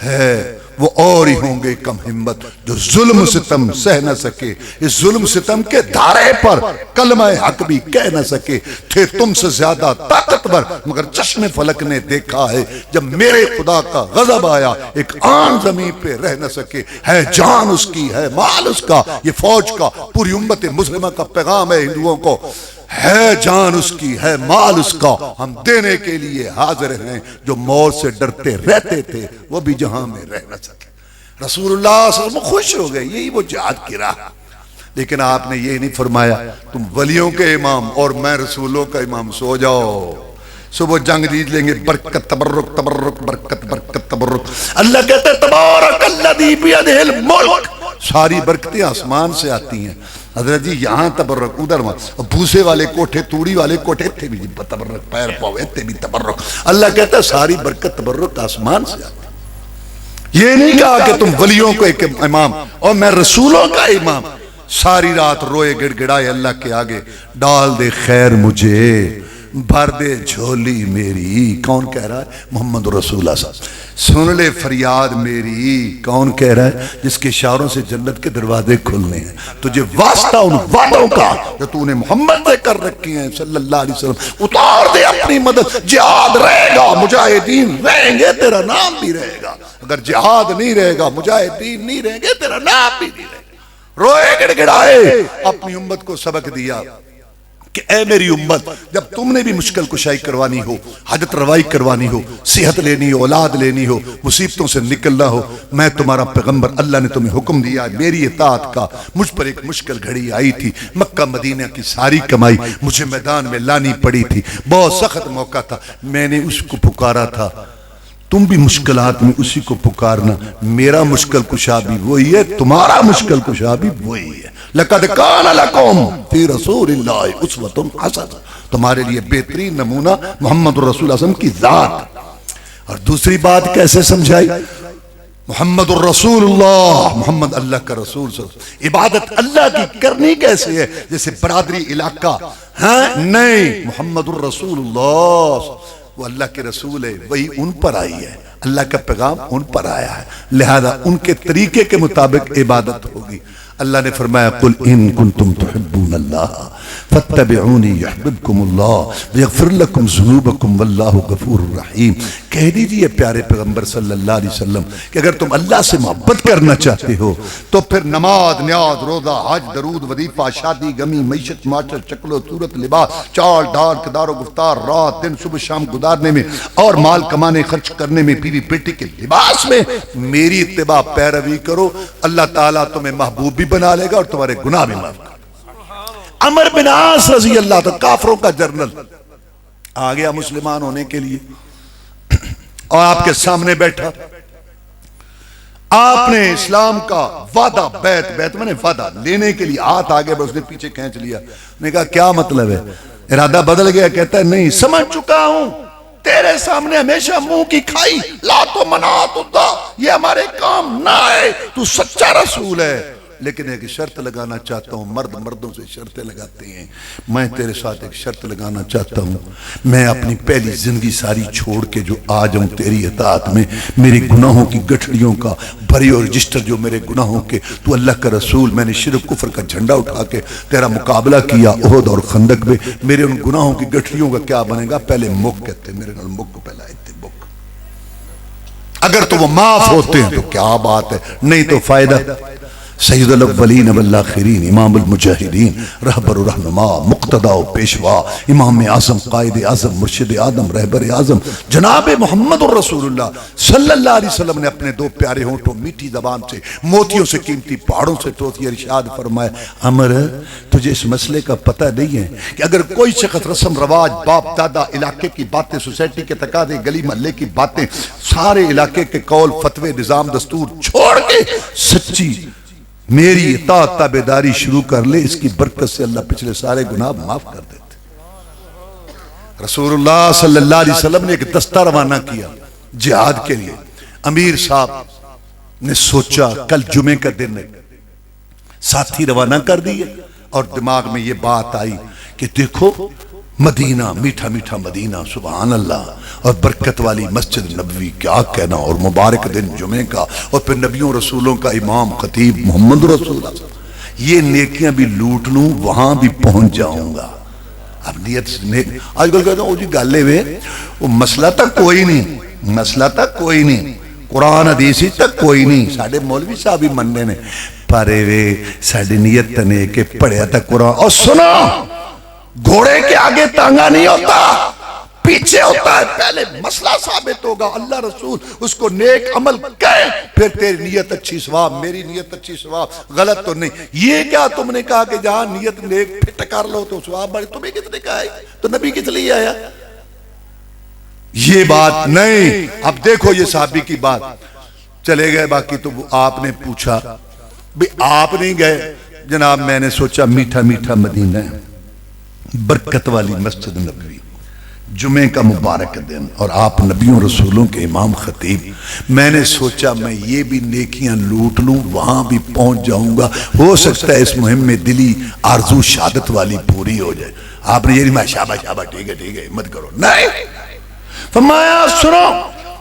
ہے وہ اور ہی ہوں گے کم ہمت جو ظلم ستم سہ نہ سکے, اس ظلم ستم کے دھارے پر کلمہ حق بھی کہہ نہ سکے. تھے تم سے زیادہ طاقتور مگر چشم فلک نے دیکھا ہے جب میرے خدا کا غضب آیا ایک آن زمین پہ رہ نہ سکے. ہے جان اس کی, ہے مال اس کا, یہ فوج کا پوری امت مسلمہ کا پیغام ہے ہندوؤں کو, ہے جان اس کی, ہے مال اس کا, ہم دینے کے لیے حاضر ہیں. جو موت سے ڈرتے رہتے تھے وہ بھی جہاں میں رہ نہ سکے. رسول اللہ صلی اللہ علیہ وسلم خوش ہو گئے, یہی وہ جہاد کی راہ. لیکن آپ نے یہ نہیں فرمایا تم ولیوں کے امام اور میں رسولوں کا امام, سو جاؤ, صبح جنگ جیت لیں گے. برکت تبرک تبرک برکت برکت تبرک. اللہ کہتے ہیں تبارک الذی بیدہ الملک, ساری برکتیں آسمان سے آتی ہیں. حضرت جی یہاں تبرک, ادھر بھوسے والے کوٹھے, توڑی والے کوٹھے تھے بھی تبرک, پیر پاوے تھے بھی تبرک. اللہ کہتا ہے ساری برکت تبرک آسمان سے آتی. یہ نہیں کہا کہ تم ولیوں کو ایک امام اور میں رسولوں کا امام. ساری رات روئے گڑ گڑائے اللہ کے آگے, ڈال دے خیر مجھے, بھر دے جھولی میری. کون کہہ رہا ہے؟ محمد رسول اللہ صلی اللہ علیہ وسلم. سن لے فریاد میری. کون کہہ رہا ہے؟ جس کے اشاروں سے جنت کے دروازے کھلنے ہیں. تجھے واسطہ ان وعدوں کا جو تو نے محمد سے کر رکھی ہیں صلی اللہ علیہ وسلم, اتار دے اپنی مدد. جہاد رہے گا, مجاہدین رہیں گے, تیرا نام بھی رہے گا. اگر جہاد نہیں رہے گا, مجاہدین نہیں رہیں گے, تیرا نام بھی نہیں رہے گا. روئے گڑ گڑائے اپنی امت کو سبق دیا کہ اے میری امت, جب تم نے بھی مشکل کشائی کروانی ہو, حاجت روائی کروانی ہو, صحت لینی ہو, اولاد لینی ہو, مصیبتوں سے نکلنا ہو, میں تمہارا پیغمبر, اللہ نے تمہیں حکم دیا میری اطاعت کا. مجھ پر ایک مشکل گھڑی آئی تھی, مکہ مدینہ کی ساری کمائی مجھے میدان میں لانی پڑی تھی, بہت سخت موقع تھا, میں نے اس کو پکارا تھا. تم بھی مشکلات میں اسی کو پکارنا. میرا مشکل کشا بھی وہی ہے, تمہارا مشکل کشا بھی وہی ہے. لَقَدْ كَانَ لَكُمْ فِي رَسُولِ اللَّهِ أُسْوَةٌ حَسَنَةٌ, تمہارے لیے بہترین نمونہ محمد رسول اللہ علیہ وسلم کی ذات. اور دوسری بات کیسے سمجھائی؟ محمد الرسول اللہ, محمد اللہ کا رسول صلی اللہ علیہ وسلم. عبادت اللہ کی کرنی کیسے ہے؟ جیسے برادری علاقہ, ہاں نہیں, محمد الرسول اللہ وہ اللہ کے رسول ہے, وہی ان پر آئی ہے, اللہ کا پیغام ان پر آیا ہے, لہذا ان کے طریقے کے مطابق عبادت ہوگی. اللہ نے فرمایا قل ان کنتم تحبون اللہ فاتبعونی یحببکم اللہ ویغفر لکم ذنوبکم واللہ غفور الرحیم. کہہ دیجئے پیارے پیغمبر صلی اللہ علیہ وسلم کہ اگر تم اللہ سے محبت کرنا چاہتے ہو تو پھر نماز, نیاز, روزہ, حج, درود, وظیفہ, شادی, غمی, معیشت, معاشرت, شکل و صورت, لباس, چال ڈال, کردار و گفتار, رات دن, صبح شام گزارنے میں اور مال کمانے خرچ کرنے میں, بیوی بیٹی کے لباس میں میری اتباع پیروی کرو. اللہ تعالیٰ تمہیں محبوب بھی بنا لے گا اور تمہارے گناہ بھی معاف کر. عمر بن عاص رضی اللہ تعالیٰ, کافروں کا جنرل, آ گیا مسلمان ہونے کے لیے اور آپ کے سامنے بیٹھا. آپ نے اسلام کا وعدہ, بیعت میں نے وعدہ لینے کے لیے ہاتھ آگے بس نے پیچھے کھینچ لیا. نے کہا کیا مطلب ہے؟ ارادہ بدل گیا. کہتا ہے نہیں, سمجھ چکا ہوں, تیرے سامنے ہمیشہ منہ کی کھائی, لا تو منات ہوتا, یہ ہمارے کام نہ آئے, تو سچا رسول ہے. لیکن ایک شرط لگانا چاہتا ہوں, مرد مردوں سے شرطیں لگاتے ہیں, میں تیرے ساتھ ایک شرط لگانا چاہتا ہوں. میں اپنی پہلی زندگی ساری چھوڑ کے جو آ جاؤں تیری اطاعت میں, میرے گناہوں کی گٹھڑیوں کا بھری اور رجسٹر جو میرے گناہوں کے, تو اللہ کا رسول, میں نے شرک کفر کا جھنڈا اٹھا کے تیرا مقابلہ کیا احد اور خندق میں, میرے ان گناہوں کی گٹھڑیوں کا کیا بنے گا؟ پہلے مک کہتے, میرے نال مک کو پہلا آئے مک. اگر تو وہ معاف ہوتے ہیں تو کیا بات ہے, نہیں تو فائدہ. سید الاولین والآخرین, امام المجاہدین, رہبر و رہنما, مقتدی و پیشوا, امام اعظم, قائد اعظم, مرشد اعظم, رہبر اعظم جناب محمد الرسول اللہ صلی اللہ علیہ وسلم نے اپنے دو پیارے ہونٹوں, میٹھی زبان سے, موتیوں سے قیمتی پہاڑوں سے توتی ارشاد فرمایا, عمر تجھے اس مسئلے کا پتہ نہیں ہے کہ اگر کوئی شخص رسم رواج, باپ دادا, علاقے کی باتیں, سوسائٹی کے تقاضے, گلی محلے کی باتیں, سارے علاقے کے قول, فتوے, نظام, دستور چھوڑ کے سچی میری اطاعت تابعداری شروع کر لے, اس کی برکت سے اللہ پچھلے سارے گناہ معاف کر دیتے. رسول اللہ صلی اللہ علیہ وسلم نے ایک دستہ روانہ کیا جہاد کے لیے. امیر صاحب نے سوچا کل جمعے کا دن ہے، ساتھی روانہ کر دیے، اور دماغ میں یہ بات آئی کہ دیکھو مدینہ، میٹھا میٹھا مدینہ، سبحان اللہ، اور برکت والی مسجد نبوی، کیا کہنا، اور مبارک دن جمعے کا، اور پھر نبیوں رسولوں کا امام خطیب محمد رسول اللہ، یہ نیکیاں بھی لوٹ لوں، وہاں بھی پہنچ جاؤں گا۔ اب نیت آج کل کہتا ہوں جی گالے میں وہ مسئلہ تک کوئی نہیں، مسئلہ تک کوئی نہیں، قرآن حدیثی تک کوئی نہیں، ساڑھے مولوی صاحب ہی مننے نے، پارے وے ساڑھے نیت تنے کے پڑھیا تک قرآن، اور سنا گھوڑے کے آگے تانگا نہیں ہوتا، پیچھے ہوتا ہے، پہلے مسئلہ ثابت ہوگا، اللہ رسول اس کو نیک عمل کہے، پھر تیری نیت اچھی ثواب، میری نیت اچھی ثواب، غلط تو نہیں۔ یہ کیا تم نے کہا کہ جہاں نیت نیک پھٹ کر لو تو ثواب بڑھے، تمہیں کس نے کہا ہے؟ تو نبی کس لیے آیا؟ یہ بات نہیں۔ اب دیکھو یہ صحابی کی بات، چلے گئے، باقی تو آپ نے پوچھا بھی آپ نہیں گئے؟ جناب میں نے سوچا میٹھا میٹھا مدینہ ہے، برکت والی مسجد نبوی، جمعے کا مبارک دن، اور آپ نبیوں رسولوں کے امام خطیب، میں نے سوچا میں یہ بھی نیکیاں لوٹ لوں، وہاں بھی پہنچ جاؤں گا، ہو سکتا ہے اس مہم میں دلی آرزو شہادت والی پوری ہو جائے۔ آپ نے یہ نہیں، میں شابہ شابہ ٹھیک ہے مت کرو، نہیں، فرمایا سنو،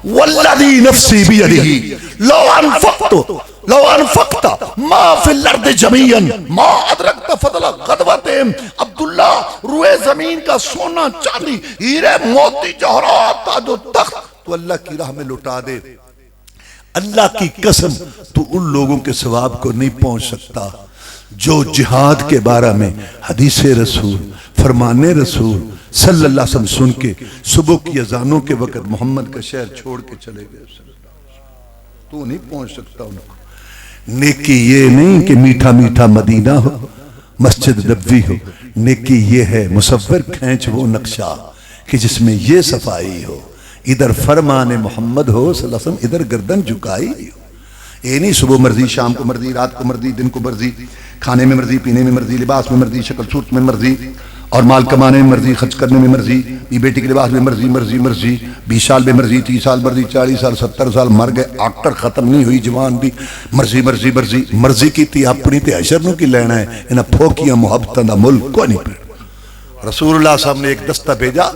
والذی نفسی بیدہ لو انفقت ما فی الارض جمیعا ما ادرکت فضل غدوتہم۔ عبداللہ روئے زمین کا سونا چاندی ہیرے موتی جوہرات تاج و تخت تو اللہ کی راہ میں لٹا دے، اللہ کی قسم تو ان لوگوں کے ثواب کو نہیں پہنچ سکتا جو جہاد کے بارے میں حدیث رسول، فرمان رسول صلی اللہ علیہ وسلم سن کے صبح کی اذانوں کے وقت محمد کا شہر چھوڑ کے چلے گئے۔ تو نہیں پہنچ سکتا ان کو۔ نیکی یہ نہیں کہ میٹھا میٹھا مدینہ ہو، مسجد نبوی ہو، نیکی یہ ہے مصور کھینچ وہ نقشہ کہ جس میں یہ صفائی ہو، ادھر فرمان محمد ہو صلی اللہ علیہ وسلم، ادھر گردن جھکائی ہو۔ یہ نہیں صبح مرضی، شام کو مرضی، رات کو مرضی، دن کو مرضی، کھانے میں مرضی، پینے میں مرضی، لباس میں مرضی، شکل صورت میں مرضی، اور مال کمانے میں مرضی، خرچ کرنے میں مرضی، بیٹی کے لباس میں مرضی مرضی مرضی، 20 سال میں مرضی، 30 سال مرضی، 40 سال 70 سال مر گئے، آکر ختم نہیں ہوئی جوان بھی مرضی مرضی مرضی مرضی کی تھی اپنی تے عشرنوں کی لینا ہے، انہاں پھوکیاں محبتاں دا ملک کو نہیں پڑ۔ رسول اللہ صاحب نے ایک دستہ بھیجا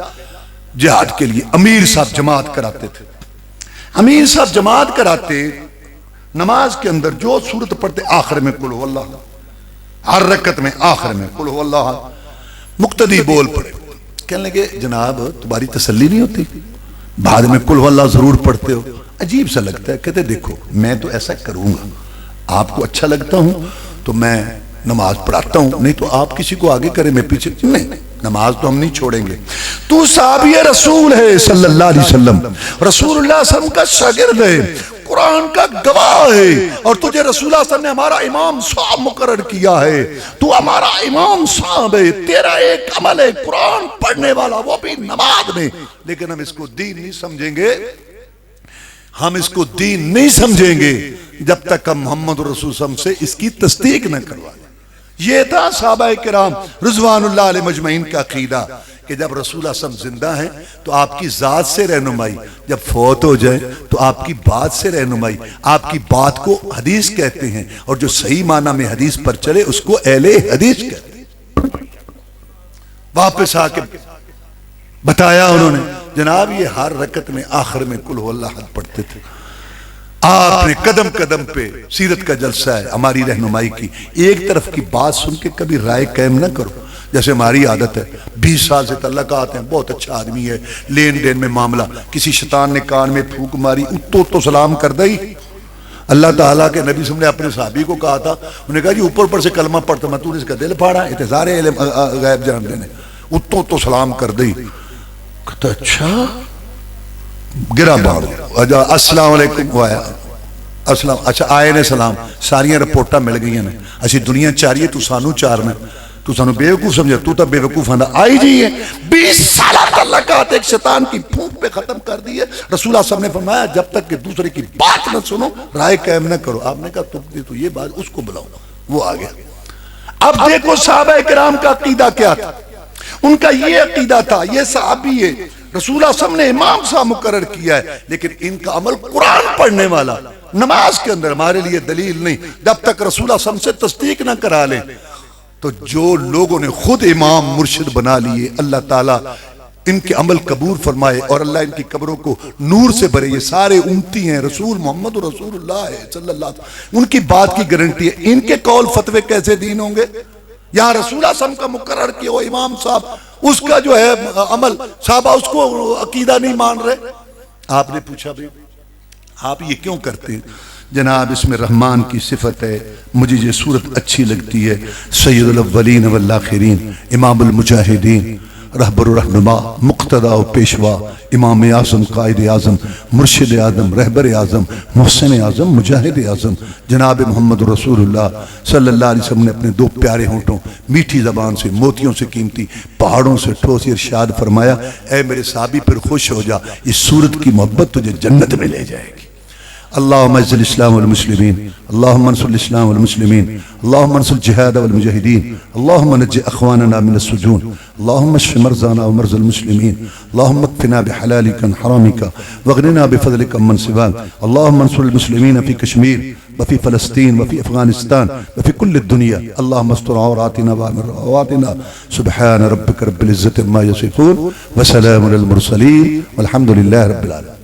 جہاد کے لیے، امیر صاحب جماعت کراتے تھے، امیر صاحب جماعت کراتے، نماز کے اندر جو سورت پڑھتے آخر میں قل هو اللہ، ہر رکعت میں آخر میں قل هو اللہ، مقتدی بول پڑے، کہنے لگے جناب تمہاری تسلی نہیں ہوتی، بعد میں قل هو اللہ ضرور پڑھتے ہو، عجیب سا لگتا ہے۔ کہتے دیکھو میں تو ایسا کروں گا، آپ کو اچھا لگتا ہوں تو میں نماز پڑھاتا ہوں، نہیں تو آپ کسی کو آگے کرے میں پیچھے، نہیں، نماز تو ہم نہیں چھوڑیں گے۔ تو صحابی رسول ہے صلی اللہ علیہ وسلم، رسول اللہ صلی اللہ علیہ وسلم کا شاگرد ہے، قرآن کا گواہ ہے، اور تجھے رسول اللہ صلی اللہ علیہ وسلم نے ہمارا امام صاحب مقرر کیا ہے، تو ہمارا امام صاحب ہے، تیرا ایک عمل ہے قرآن پڑھنے والا، وہ بھی نماز میں، لیکن ہم اس کو دین نہیں سمجھیں گے، ہم اس کو دین نہیں سمجھیں گے جب تک ہم محمد رسول صلی اللہ علیہ وسلم سے اس کی تصدیق نہ کروائیں۔ یہ تھا صحابہ کرام رضوان اللہ علیہ مجمعین کا عقیدہ کہ جب رسول اللہ صلی اللہ علیہ وسلم زندہ ہیں تو آپ کی ذات سے رہنمائی، جب فوت ہو جائے تو آپ کی بات سے رہنمائی، آپ کی بات کو حدیث کہتے ہیں، اور جو صحیح معنی میں حدیث پر چلے اس کو اہل حدیث کہتے ہیں۔ واپس آ کے بتایا انہوں نے، جناب یہ ہر رکعت میں آخر میں قل هو اللہ احد پڑھتے تھے، آپ نے قدم قدم پہ سیرت کا جلسہ ہے ہماری رہنمائی کی، ایک طرف کی بات سن کے کبھی رائے قائم نہ کرو، جیسے ہماری عادت ہے 20 سال سے تعلقات ہیں، بہت اچھا آدمی ہے، لین دین میں معاملہ، کسی شیطان نے کان میں پھونک ماری تو سلام کر دئی۔ اللہ تعالیٰ کے نبی صلی اللہ علیہ وسلم نے اپنے صحابی کو کہا تھا، انہوں نے کہا جی اوپر پر سے کلمہ پڑھتا میں، تو نے اس کا دل پھاڑا، انتظار علم غیب جاننے نے، تو سلام کر دئی۔ کہتا اچھا، گرا بار السلام علیکم وایا السلام، اچھا آئے نے سلام، ساریاں رپورٹاں مل گئی ہیں، اسی دنیا چاریے تو سانو چارنا، تو سانو بے وقوف سمجھے، تو تا بے وقوف آندہ آئی جی ہے، 20 سالہ تعلقات ایک شیطان کی پھونک پہ ختم کر دیئے۔ رسول اللہ صلی اللہ علیہ وسلم نے فرمایا جب تک کہ دوسرے کی بات نہ سنو رائے قائم نہ کرو۔ آپ نے کہا تو یہ بات اس کو بلاؤ، وہ آ گیا۔ اب دیکھو صحابہ کرام کا عقیدہ کیا تھا، ان کا یہ عقیدہ تھا، یہ صحابی ہے، رسول اللہ صلی اللہ علیہ وسلم نے امام صاحب مقرر کیا ہے، لیکن ان کا عمل قرآن پڑھنے والا، نماز کے اندر ہمارے لیے دلیل نہیں جب تک رسول اللہ صلی اللہ علیہ وسلم سے تصدیق نہ کرا لیں۔ تو جو لوگوں نے خود امام مرشد بنا لیے، اللہ تعالیٰ ان کے عمل قبول فرمائے اور اللہ ان کی قبروں کو نور سے بھرے۔ یہ سارے امتی ہیں، رسول محمد رسول اللہ ہے صلی اللہ علیہ وسلم، ان کی بات کی گارنٹی ہے۔ ان کے قول فتوے کیسے دین ہوں گے؟ یہاں رسول اللہ صلی اللہ علیہ وسلم کا مقرر کیا وہ امام صاحب، اس کا جو ہے عمل صحابہ اس کو عقیدہ نہیں مان رہے۔ آپ نے پوچھا بھائی آپ یہ کیوں کرتے ہیں؟ جناب اس میں رحمان کی صفت ہے، مجھے یہ صورت اچھی لگتی ہے۔ سید الاولین والآخرین، امام المجاہدین، رہبر و رہنما، مقتدیٰ و پیشوا، امام اعظم، قائد اعظم، مرشد اعظم، رہبر اعظم، محسن اعظم، مجاہد اعظم، جناب محمد رسول اللہ صلی اللہ علیہ وسلم نے اپنے دو پیارے ہونٹوں، میٹھی زبان سے، موتیوں سے قیمتی، پہاڑوں سے ٹھوس ارشاد فرمایا، اے میرے صحابی پر خوش ہو جا، اس صورت کی محبت تجھے جنت میں لے جائے گی۔ اللهم اعز الاسلام والمسلمين، اللهم انصر الاسلام والمسلمين، اللهم انصر الجهاد والمجاهدين، اللهم نج اخواننا من السجون، اللهم اشف مرضانا ومرضى المسلمين، اللهم اكفنا بحلالك عن حرامك واغننا بفضلك عمن سواك، اللهم انصر المسلمين في كشمير وفي فلسطين وفي افغانستان وفي كل الدنيا، اللهم استر عوراتنا وامن رواتنا، سبحان ربك رب العزة عما يصفون وسلام على المرسلين والحمد لله رب العالمين۔